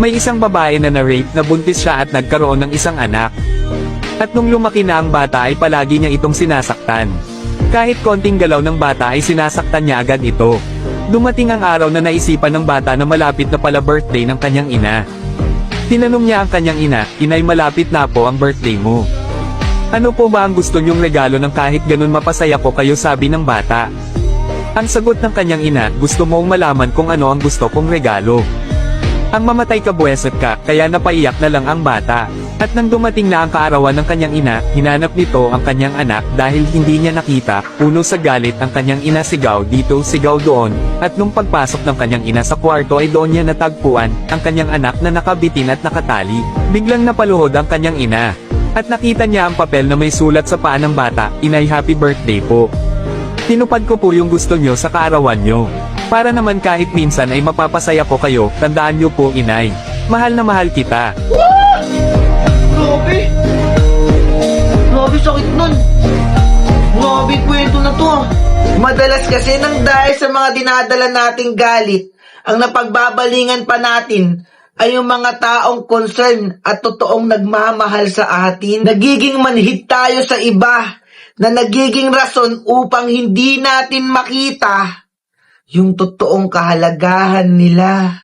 May isang babae na na-rape na buntis siya at nagkaroon ng isang anak. At nung lumaki na ang bata ay palagi niya itong sinasaktan. Kahit konting galaw ng bata ay sinasaktan niya agad ito. Dumating ang araw na naisipan ng bata na malapit na pala birthday ng kanyang ina. Tinanong niya ang kanyang ina, "Inay, malapit na po ang birthday mo. Ano po ba ang gusto niyong regalo ng kahit ganun mapasaya ko kayo?" sabi ng bata. Ang sagot ng kanyang ina, "Gusto mong malaman kung ano ang gusto kong regalo. Ang mamatay ka buweset ka," kaya napaiyak na lang ang bata. At nang dumating na ang kaarawan ng kanyang ina, hinanap nito ang kanyang anak dahil hindi niya nakita. Puno sa galit ang kanyang ina, sigaw dito, sigaw doon. At nung pagpasok ng kanyang ina sa kwarto ay doon niya natagpuan ang kanyang anak na nakabitin at nakatali. Biglang napaluhod ang kanyang ina. At nakita niya ang papel na may sulat sa paa ng bata, "Inay, happy birthday po. Tinupad ko po yung gusto nyo sa kaarawan nyo. Para naman kahit minsan ay mapapasaya ko kayo, tandaan nyo po, Inay. Mahal na mahal kita." Grabe! Grabe, sakit nun. Grabe, kwento na to ah. Madalas kasi nang dahil sa mga dinadala nating galit, ang napagbabalingan pa natin ay yung mga taong concern at totoong nagmamahal sa atin. Nagiging manhid tayo sa iba na nagiging rason upang hindi natin makita yung totoong kahalagahan nila.